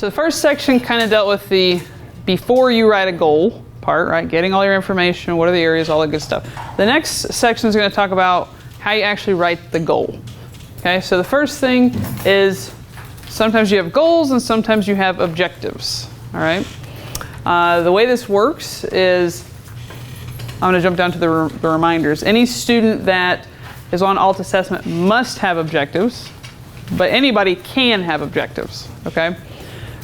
So the first section kind of dealt with the before you write a goal part, right? Getting all your information, what are the areas, all that good stuff. The next section is going to talk about how you actually write the goal. Okay, so the first thing is sometimes you have goals and sometimes you have objectives. All right. The way this works is, I'm going to jump down to the reminders. Any student that is on alt assessment must have objectives, but anybody can have objectives. Okay.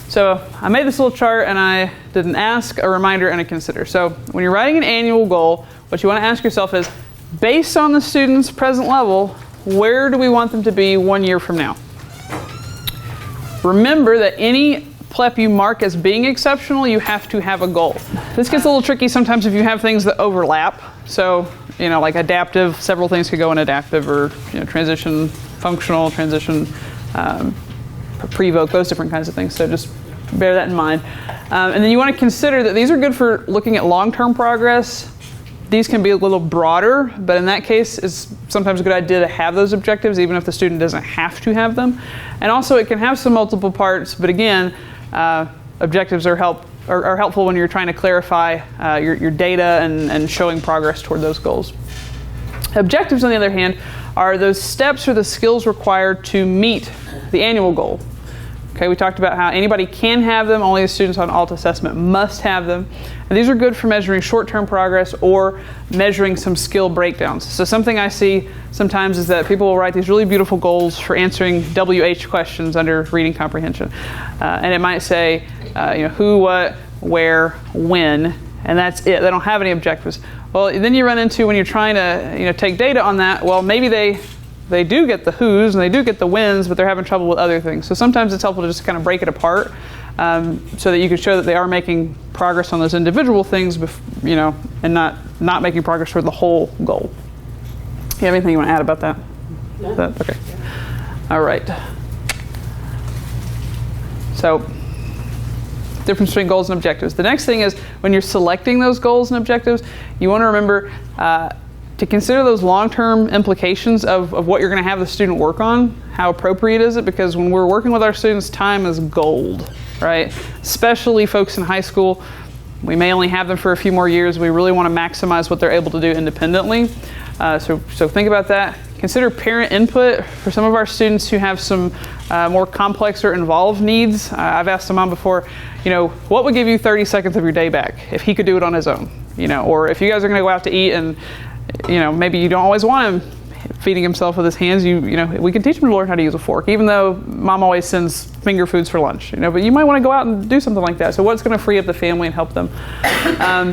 So I made this little chart and I did an ask, a reminder, and a consider. So when you're writing an annual goal, what you want to ask yourself is, based on the student's present level, where do we want them to be 1 year from now? Remember that any PLEP you mark as being exceptional, you have to have a goal. This gets a little tricky sometimes if you have things that overlap. So, like adaptive, several things could go in adaptive, or transition, functional, transition, pre-voc, those different kinds of things. So just bear that in mind. And then you want to consider that these are good for looking at long-term progress. These can be a little broader, but in that case, it's sometimes a good idea to have those objectives, even if the student doesn't have to have them. And also, it can have some multiple parts, but again, objectives are helpful when you're trying to clarify your data and showing progress toward those goals. Objectives, on the other hand, are those steps or the skills required to meet the annual goal. Okay, we talked about how anybody can have them, only the students on alt assessment must have them. And these are good for measuring short-term progress or measuring some skill breakdowns. So something I see sometimes is that people will write these really beautiful goals for answering WH questions under reading comprehension. And it might say, who, what, where, when, and that's it. They don't have any objectives. Well, then you run into, when you're trying to take data on that, well, maybe they do get the who's and they do get the whens, but they're having trouble with other things. So sometimes it's helpful to just kind of break it apart so that you can show that they are making progress on those individual things, and not making progress toward the whole goal. You have anything you want to add about that? No. Okay. All right. So, difference between goals and objectives. The next thing is, when you're selecting those goals and objectives, you want to remember to consider those long-term implications of what you're going to have the student work on. How appropriate is it? Because when we're working with our students, time is gold, right? Especially folks in high school. We may only have them for a few more years. We really want to maximize what they're able to do independently. So think about that. Consider parent input for some of our students who have some more complex or involved needs. I've asked a mom before, what would give you 30 seconds of your day back if he could do it on his own? Or if you guys are going to go out to eat and maybe you don't always want him feeding himself with his hands. We can teach him to learn how to use a fork, even though mom always sends finger foods for lunch. But you might want to go out and do something like that. So what's going to free up the family and help them?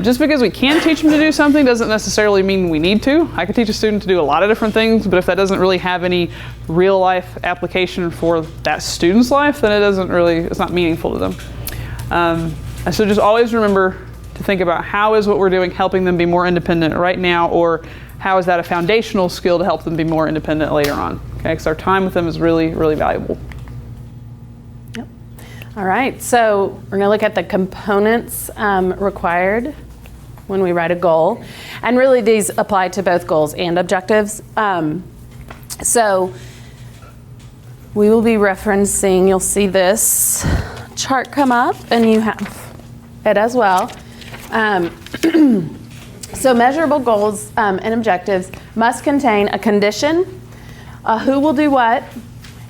Just because we can teach them to do something doesn't necessarily mean we need to. I could teach a student to do a lot of different things, but if that doesn't really have any real life application for that student's life, then it's not meaningful to them. And so just always remember to think about how is what we're doing helping them be more independent right now, or how is that a foundational skill to help them be more independent later on? Okay, because our time with them is really, really valuable. Yep. All right, so we're going to look at the components required when we write a goal. And really these apply to both goals and objectives. So we will be referencing, you'll see this chart come up, and you have it as well. So measurable goals and objectives must contain a condition, a who will do what,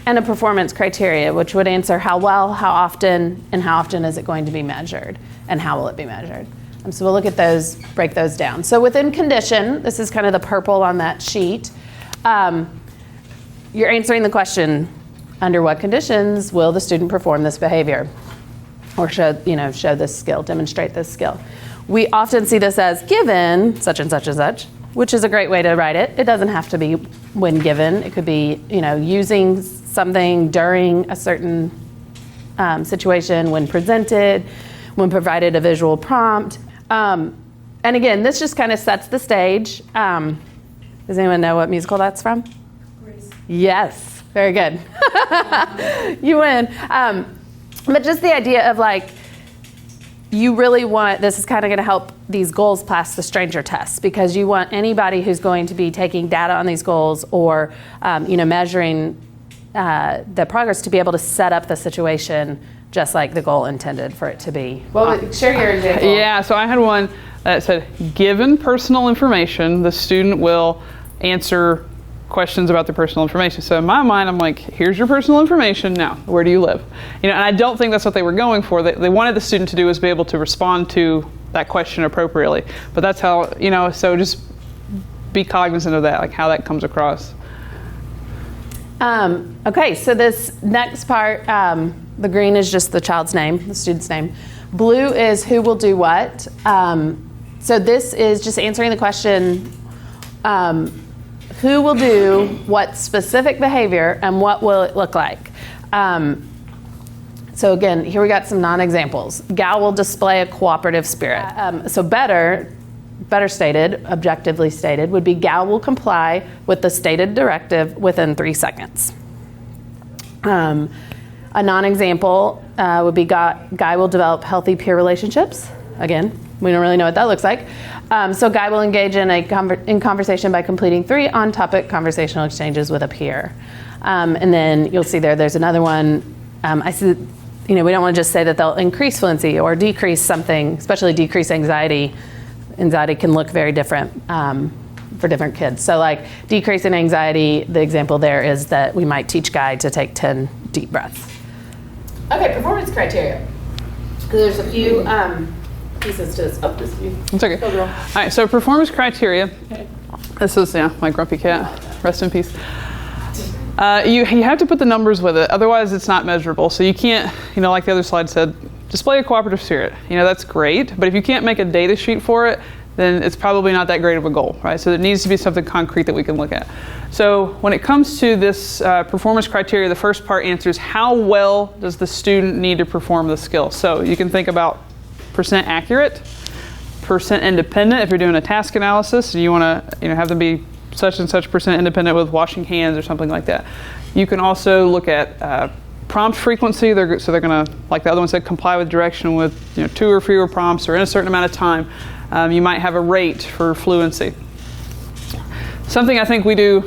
and a performance criteria, which would answer how well, how often, and how often is it going to be measured, and how will it be measured. So we'll look at those, break those down. So within condition, this is kind of the purple on that sheet, you're answering the question, under what conditions will the student perform this behavior? Or show this skill, demonstrate this skill. We often see this as given such and such and such, which is a great way to write it. It doesn't have to be when given. It could be, using something during a certain situation, when presented, when provided a visual prompt. And again, this just kind of sets the stage. Does anyone know what musical that's from? Grease. Yes, very good. You win. But just the idea of you really want, this is kind of going to help these goals pass the stranger tests, because you want anybody who's going to be taking data on these goals or measuring the progress to be able to set up the situation just like the goal intended for it to be. Well, share your example. Yeah, so I had one that said, given personal information, the student will answer questions about their personal information. So in my mind, I'm like, here's your personal information. Now, where do you live? And I don't think that's what they were going for. They wanted the student to do is be able to respond to that question appropriately. But that's how, so just be cognizant of that, like how that comes across. Okay, so this next part, the green is just the child's name, the student's name. Blue is who will do what. So this is just answering the question, who will do what specific behavior and what will it look like? So again, here we got some non-examples. Gal will display a cooperative spirit. So better stated, objectively stated, would be Gal will comply with the stated directive within 3 seconds. A non-example would be Guy will develop healthy peer relationships. Again, we don't really know what that looks like. So Guy will engage in conversation by completing 3 on-topic conversational exchanges with a peer. And then you'll see there's another one. I see, we don't want to just say that they'll increase fluency or decrease something, especially decrease anxiety. Anxiety can look very different for different kids. So like decrease in anxiety, the example there is that we might teach Guy to take 10 deep breaths. Okay, performance criteria. There's a few pieces to this. Oh, this view. It's okay. All right, so performance criteria. Okay. This is, my grumpy cat. Rest in peace. You have to put the numbers with it, otherwise it's not measurable. So you can't, like the other slide said, display a cooperative spirit. That's great, but if you can't make a data sheet for it, then it's probably not that great of a goal, right? So it needs to be something concrete that we can look at. So when it comes to this performance criteria, the first part answers how well does the student need to perform the skill. So you can think about percent accurate, percent independent if you're doing a task analysis and you want to have them be such and such percent independent with washing hands or something like that. You can also look at prompt frequency. They're going to, like the other one said, comply with direction with 2 or fewer prompts or in a certain amount of time. You might have a rate for fluency. Something I think we do,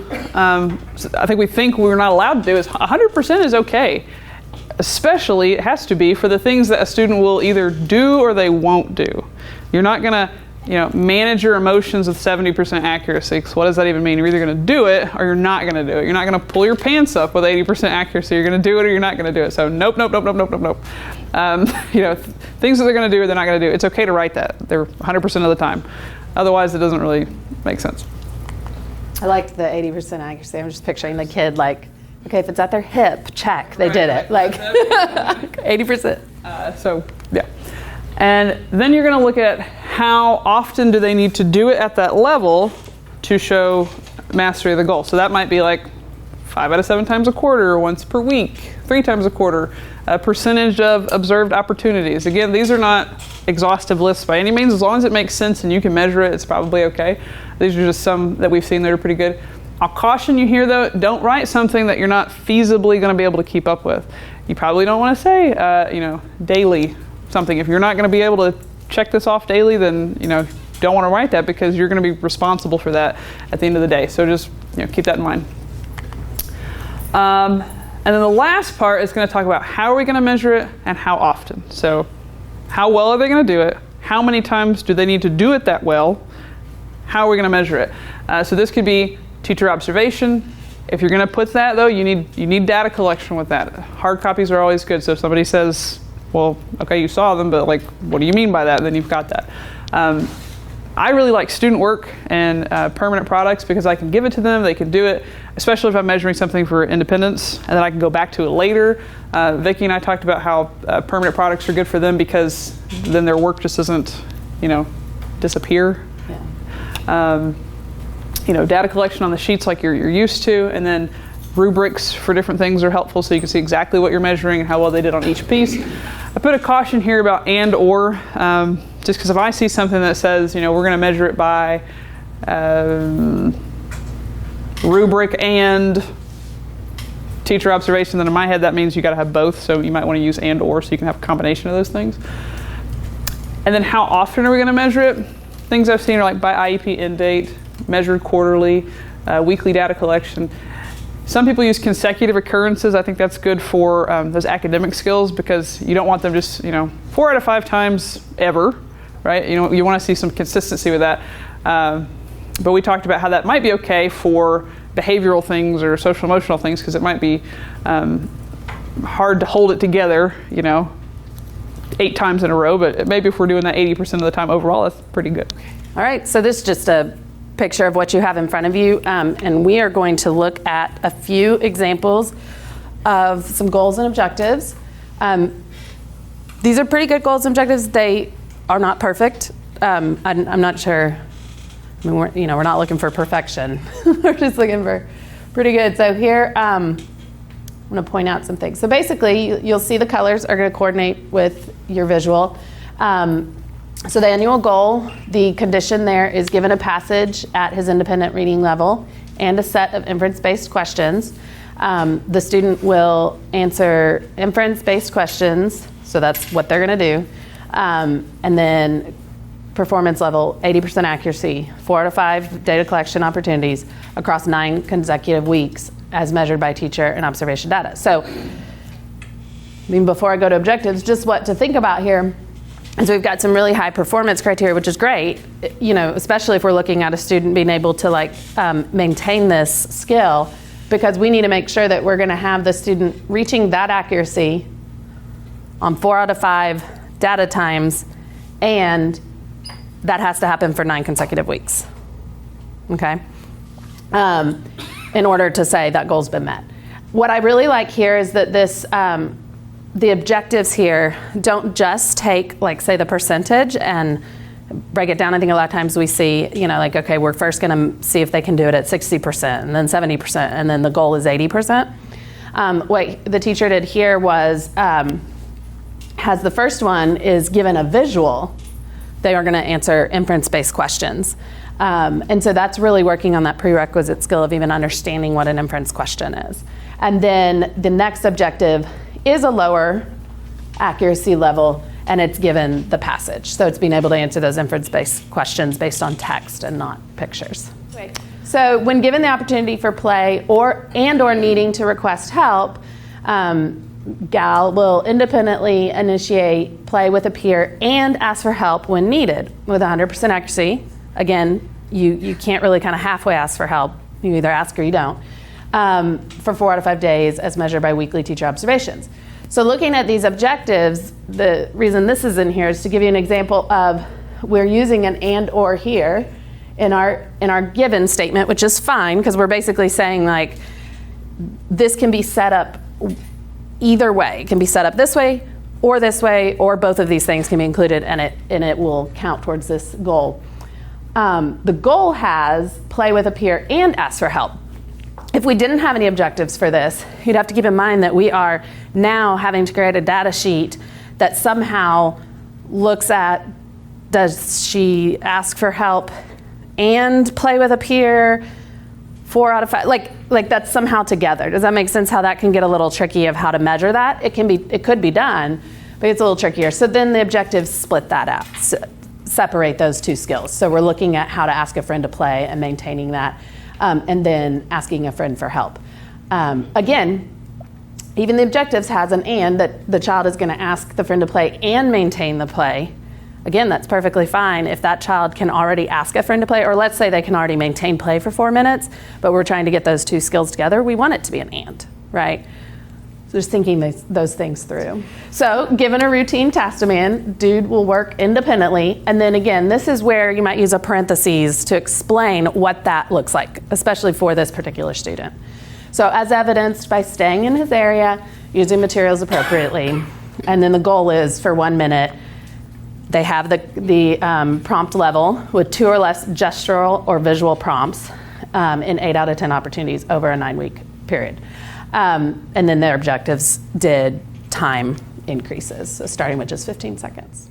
we think we're not allowed to do is 100% is okay. Especially, it has to be for the things that a student will either do or they won't do. You're not going to manage your emotions with 70% accuracy. So what does that even mean? You're either going to do it or you're not going to do it. You're not going to pull your pants up with 80% accuracy. You're going to do it or you're not going to do it. So nope. Things that they're going to do or they're not going to do. It's okay to write that. They're 100% of the time. Otherwise, it doesn't really make sense. I liked the 80% accuracy. I'm just picturing the kid like, okay, if it's at their hip, check, they did it. Like 80%. Yeah. And then you're going to look at how often do they need to do it at that level to show mastery of the goal. So that might be like 5 out of 7 times a quarter, once per week, 3 times a quarter, a percentage of observed opportunities. Again, these are not exhaustive lists by any means. As long as it makes sense and you can measure it, it's probably okay. These are just some that we've seen that are pretty good. I'll caution you here though, don't write something that you're not feasibly going to be able to keep up with. You probably don't want to say, daily something. If you're not going to be able to check this off daily, then, don't want to write that because you're going to be responsible for that at the end of the day. So just, keep that in mind. And then the last part is going to talk about how are we going to measure it and how often. So how well are they going to do it? How many times do they need to do it that well? How are we going to measure it? So this could be teacher observation. If you're going to put that though, you need data collection with that. Hard copies are always good. So if somebody says, well, okay, you saw them, but like, what do you mean by that? Then you've got that. I really like student work and permanent products because I can give it to them, they can do it, especially if I'm measuring something for independence, and then I can go back to it later. Vicky and I talked about how permanent products are good for them because then their work just doesn't, disappear. Yeah. Data collection on the sheets like you're used to, and then rubrics for different things are helpful so you can see exactly what you're measuring and how well they did on each piece. I put a caution here about and or, just because if I see something that says, we're going to measure it by rubric and teacher observation, then in my head that means you got to have both, so you might want to use and or so you can have a combination of those things. And then how often are we going to measure it? Things I've seen are like by IEP end date, measured quarterly, weekly data collection. Some people use consecutive occurrences. I think that's good for those academic skills, because you don't want them just, 4 out of 5 times ever, right? You want to see some consistency with that. But we talked about how that might be okay for behavioral things or social emotional things, because it might be hard to hold it together, 8 times in a row. But maybe if we're doing that 80% of the time overall, that's pretty good. All right, so this is just a picture of what you have in front of you, and we are going to look at a few examples of some goals and objectives. These are pretty good goals and objectives. They are not perfect. I'm not sure. I mean, we're not looking for perfection. We're just looking for pretty good. So here, I'm going to point out some things. So basically, you'll see the colors are going to coordinate with your visual. So the annual goal, the condition there is given a passage at his independent reading level and a set of inference-based questions. The student will answer inference-based questions, so that's what they're going to do. And then performance level, 80% accuracy, 4 out of 5 data collection opportunities across 9 consecutive weeks as measured by teacher and observation data. So, before I go to objectives, just what to think about here. And so we've got some really high performance criteria, which is great, especially if we're looking at a student being able to maintain this skill, because we need to make sure that we're going to have the student reaching that accuracy on 4 out of 5 data times, and that has to happen for 9 consecutive weeks, okay? In order to say that goal's been met. What I really like here is that this, the objectives here don't just take, say, the percentage and break it down. I think a lot of times we see, okay, we're first going to see if they can do it at 60% and then 70%, and then the goal is 80%. What the teacher did here was, has the first one is given a visual, they are going to answer inference-based questions. And so that's really working on that prerequisite skill of even understanding what an inference question is. And then the next objective is a lower accuracy level, and it's given the passage. So it's being able to answer those inference-based questions based on text and not pictures. So when given the opportunity for play or needing to request help, GAL will independently initiate play with a peer and ask for help when needed with 100% accuracy. Again, you can't really kind of halfway ask for help. You either ask or you don't. For 4 out of 5 days as measured by weekly teacher observations. So looking at these objectives, the reason this is in here is to give you an example of we're using an and or here in our given statement, which is fine because we're basically saying this can be set up either way. It can be set up this way, or both of these things can be included, and it will count towards this goal. The goal has play with a peer and ask for help. If we didn't have any objectives for this, you'd have to keep in mind that we are now having to create a data sheet that somehow looks at, does she ask for help and play with a peer 4 out of 5? Like that's somehow together. Does that make sense how that can get a little tricky of how to measure that? It could be done, but it's a little trickier. So then the objectives split that out, separate those 2 skills. So we're looking at how to ask a friend to play and maintaining that. And then asking a friend for help. Again, even the objectives has an and, that the child is going to ask the friend to play and maintain the play. Again, that's perfectly fine if that child can already ask a friend to play, or let's say they can already maintain play for 4 minutes, but we're trying to get those 2 skills together. We want it to be an and, right? So just thinking those things through. So given a routine task demand, dude will work independently. And then again, this is where you might use a parentheses to explain what that looks like, especially for this particular student. So as evidenced by staying in his area, using materials appropriately. And then the goal is for 1 minute, they have the prompt level with 2 or less gestural or visual prompts in 8 out of 10 opportunities over a 9-week period. And then their objectives did time increases, so starting with just 15 seconds.